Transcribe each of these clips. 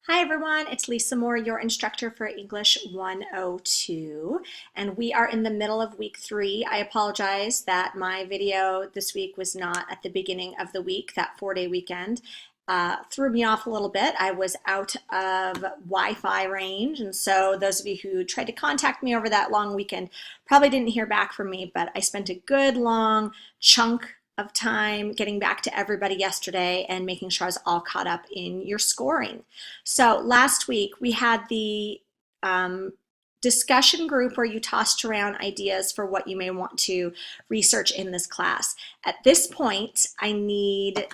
Hi everyone, it's Lisa Moore, your instructor for English 102, and we are in the middle of week 3. I apologize that my video this week was not at the beginning of the week. That 4-day weekend threw me off a little bit. I was out of Wi-Fi range, and so those of you who tried to contact me over that long weekend probably didn't hear back from me, but I spent a good long chunk of time getting back to everybody yesterday and making sure I was all caught up in your scoring. So last week we had the discussion group where you tossed around ideas for what you may want to research in this class. At this point, I need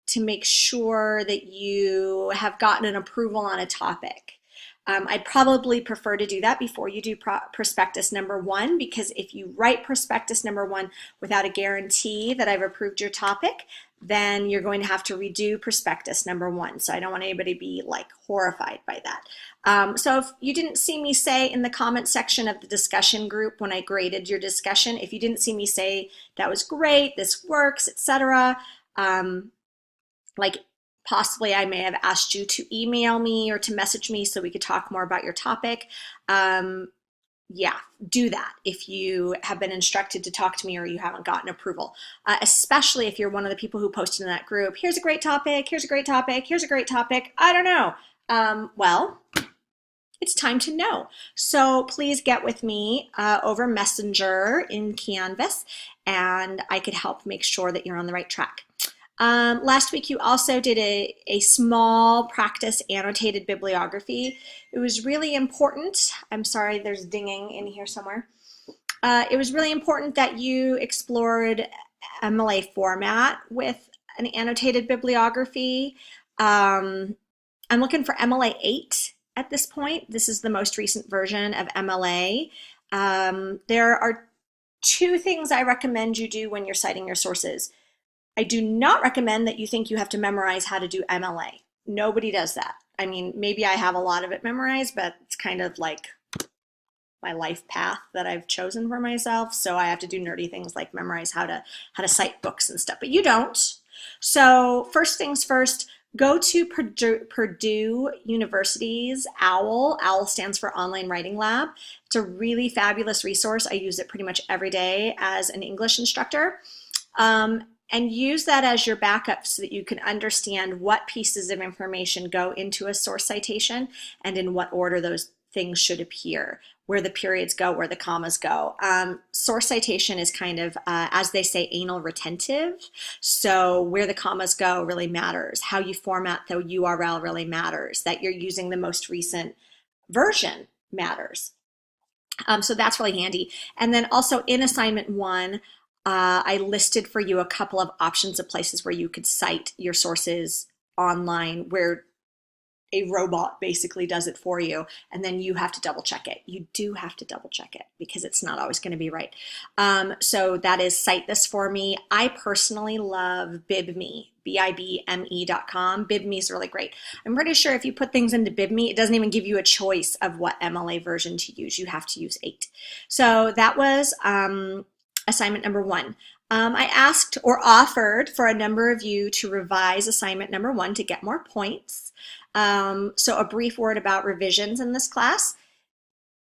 to make sure that you have gotten an approval on a topic. I'd probably prefer to do that before you do prospectus number 1, because if you write prospectus number 1 without a guarantee that I've approved your topic, then you're going to have to redo prospectus number 1. So I don't want anybody to be like horrified by that. So if you didn't see me say in the comment section of the discussion group when I graded your discussion, if you didn't see me say that was great, this works, etc., like possibly I may have asked you to email me or to message me so we could talk more about your topic. Yeah, do that if you have been instructed to talk to me or you haven't gotten approval, especially if you're one of the people who posted in that group, here's a great topic, here's a great topic, here's a great topic, I don't know. Well, it's time to know. So please get with me over Messenger in Canvas, and I could help make sure that you're on the right track. Last week you also did a small practice annotated bibliography. It was really important. I'm sorry, there's dinging in here somewhere. It was really important that you explored MLA format with an annotated bibliography. I'm looking for MLA 8 at this point. This is the most recent version of MLA. There are 2 things I recommend you do when you're citing your sources. I do not recommend that you think you have to memorize how to do MLA. Nobody does that. I mean, maybe I have a lot of it memorized, but it's kind of like my life path that I've chosen for myself. So I have to do nerdy things like memorize how to cite books and stuff, but you don't. So first things first, go to Purdue University's OWL. OWL stands for Online Writing Lab. It's a really fabulous resource. I use it pretty much every day as an English instructor. And use that as your backup so that you can understand what pieces of information go into a source citation and in what order those things should appear, where the periods go, where the commas go. Source citation is kind of, as they say, anal retentive. So where the commas go really matters. How you format the URL really matters. That you're using the most recent version matters. So that's really handy. And then also in assignment 1, I listed for you a couple of options of places where you could cite your sources online where a robot basically does it for you, and then you have to double check it. You do have to double check it because it's not always going to be right. So that is Cite This For Me. I personally love BibMe, BIBME.com. BibMe is really great. I'm pretty sure if you put things into BibMe, it doesn't even give you a choice of what MLA version to use. You have to use 8. So that was assignment number 1. I asked or offered for a number of you to revise assignment number 1 to get more points. So a brief word about revisions in this class.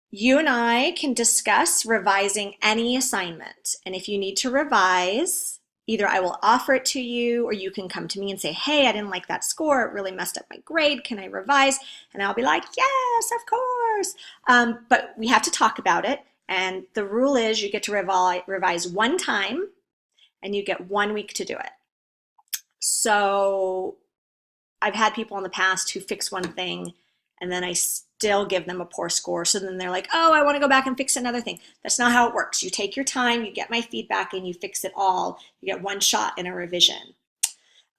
You and I can discuss revising any assignment. And if you need to revise, either I will offer it to you or you can come to me and say, hey, I didn't like that score. It really messed up my grade. Can I revise? And I'll be like, yes, of course. But we have to talk about it. And the rule is you get to revise 1 time and you get 1 week to do it. So I've had people in the past who fix one thing and then I still give them a poor score. So then they're like, oh, I want to go back and fix another thing. That's not how it works. You take your time, you get my feedback, and you fix it all. You get 1 shot in a revision.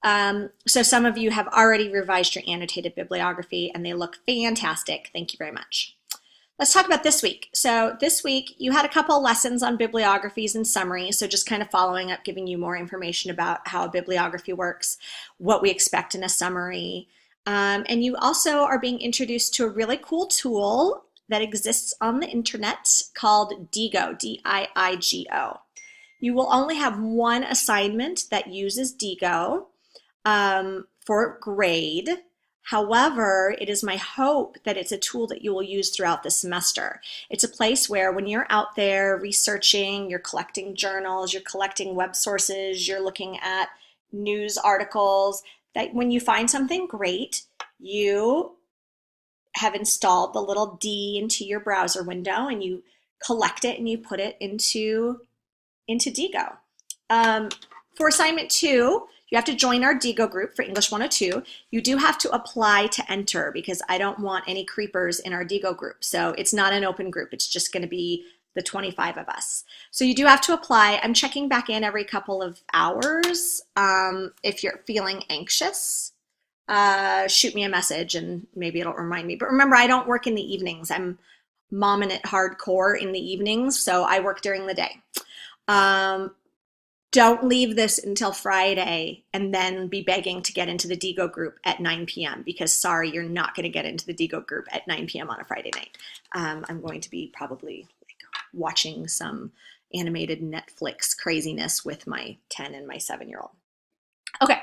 So some of you have already revised your annotated bibliography and they look fantastic. Thank you very much. Let's talk about this week. So this week you had a couple lessons on bibliographies and summaries, so just kind of following up, giving you more information about how a bibliography works, what we expect in a summary. And you also are being introduced to a really cool tool that exists on the internet called Diigo, D-I-I-G-O. You will only have 1 assignment that uses Diigo for grade. However, it is my hope that it's a tool that you will use throughout the semester. It's a place where when you're out there researching, you're collecting journals, you're collecting web sources, you're looking at news articles, that when you find something great, you have installed the little D into your browser window and you collect it and you put it into Diigo. For assignment 2, you have to join our Diigo group for English 102. You do have to apply to enter because I don't want any creepers in our Diigo group. So it's not an open group. It's just going to be the 25 of us. So you do have to apply. I'm checking back in every couple of hours. If you're feeling anxious, shoot me a message and maybe it'll remind me. But remember, I don't work in the evenings. I'm momming it hardcore in the evenings, so I work during the day. Don't leave this until Friday and then be begging to get into the Diigo group at 9 p.m. because sorry, you're not going to get into the Diigo group at 9 p.m. on a Friday night. I'm going to be probably watching some animated Netflix craziness with my 10 and my 7-year-old. Okay,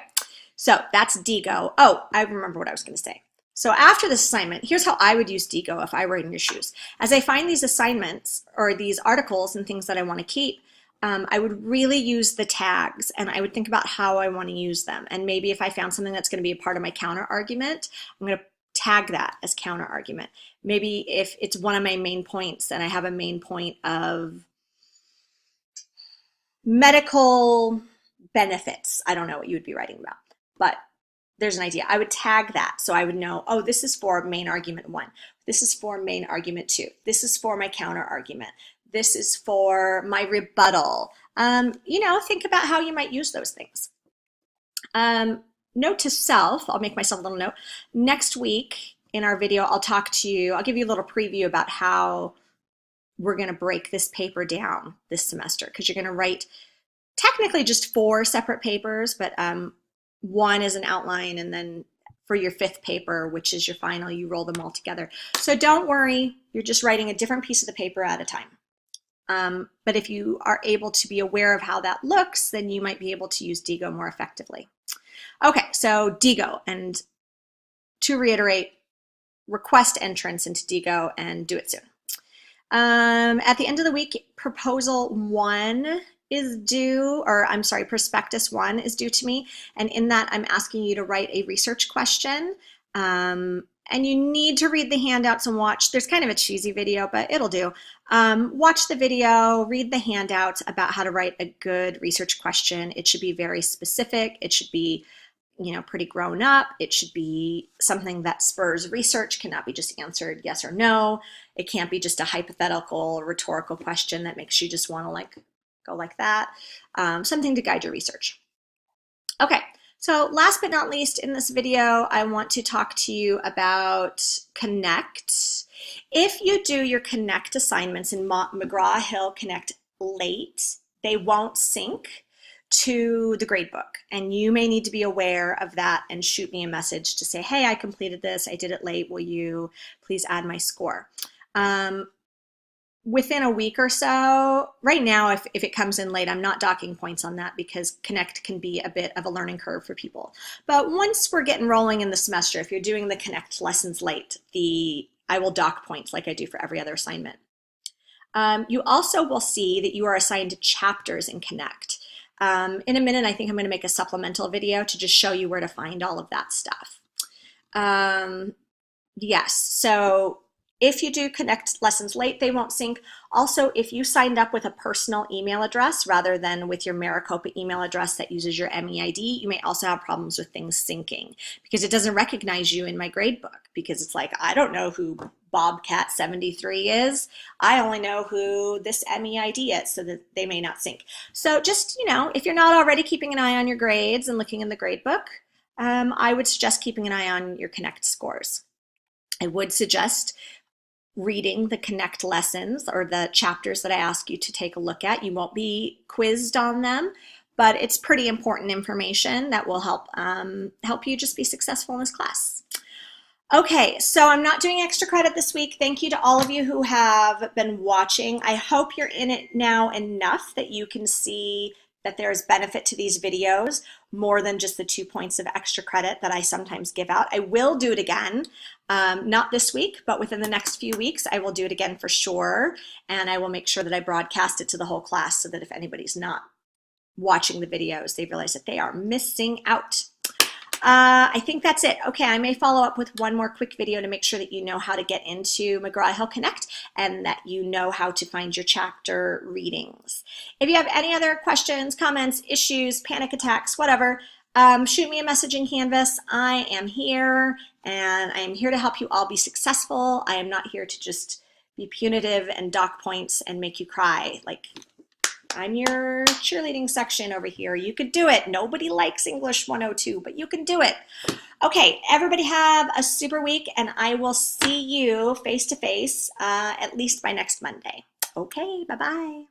so that's Diigo. Oh, I remember what I was going to say. So after this assignment, here's how I would use Diigo if I were in your shoes. As I find these assignments or these articles and things that I want to keep, I would really use the tags and I would think about how I want to use them. And maybe if I found something that's going to be a part of my counter argument, I'm going to tag that as counter argument. Maybe if it's one of my main points and I have a main point of medical benefits, I don't know what you would be writing about, but there's an idea. I would tag that so I would know, oh, this is for main argument 1. This is for main argument 2. This is for my counter argument. This is for my rebuttal. Think about how you might use those things. Note to self, I'll make myself a little note. Next week in our video, I'll give you a little preview about how we're going to break this paper down this semester because you're going to write technically just 4 separate papers, but one is an outline, and then for your 5th paper, which is your final, you roll them all together. So don't worry, you're just writing a different piece of the paper at a time. But if you are able to be aware of how that looks, then you might be able to use Diigo more effectively. Okay, so Diigo, and to reiterate, request entrance into Diigo and do it soon. At the end of the week, proposal 1 is due, prospectus 1 is due to me. And in that, I'm asking you to write a research question. And you need to read the handouts and watch. There's kind of a cheesy video, but it'll do. Watch the video, read the handouts about how to write a good research question. It should be very specific. It should be, pretty grown up. It should be something that spurs research, cannot be just answered yes or no. It can't be just a hypothetical or rhetorical question that makes you just want to go like that. Something to guide your research. Okay. So last but not least in this video, I want to talk to you about Connect. If you do your Connect assignments in McGraw-Hill Connect late, they won't sync to the gradebook. And you may need to be aware of that and shoot me a message to say, hey, I completed this, I did it late, will you please add my score? Within a week or so, right now, if it comes in late, I'm not docking points on that because Connect can be a bit of a learning curve for people. But once we're getting rolling in the semester, if you're doing the Connect lessons late, I will dock points like I do for every other assignment. You also will see that you are assigned chapters in Connect. In a minute, I think I'm going to make a supplemental video to just show you where to find all of that stuff. Yes, so if you do Connect lessons late, they won't sync. Also, if you signed up with a personal email address rather than with your Maricopa email address that uses your MEID, you may also have problems with things syncing because it doesn't recognize you in my gradebook because it's like, I don't know who Bobcat73 is. I only know who this MEID is, so that they may not sync. So just, if you're not already keeping an eye on your grades and looking in the gradebook, I would suggest keeping an eye on your Connect scores. I would suggest reading the Connect lessons or the chapters that I ask you to take a look at. You won't be quizzed on them, but it's pretty important information that will help you just be successful in this class. Okay, so I'm not doing extra credit this week. Thank you to all of you who have been watching. I hope you're in it now enough that you can see that there's benefit to these videos more than just the 2 points of extra credit that I sometimes give out. I will do it again, not this week, but within the next few weeks, I will do it again for sure. And I will make sure that I broadcast it to the whole class so that if anybody's not watching the videos, they realize that they are missing out. I think that's it. Okay, I may follow up with one more quick video to make sure that you know how to get into McGraw-Hill Connect and that you know how to find your chapter readings. If you have any other questions, comments, issues, panic attacks, whatever, shoot me a message in Canvas. I am here, and I am here to help you all be successful. I am not here to just be punitive and dock points and make you cry. Like, I'm your cheerleading section over here. You could do it. Nobody likes English 102, but you can do it. Okay, everybody have a super week, and I will see you face to face at least by next Monday. Okay, bye-bye.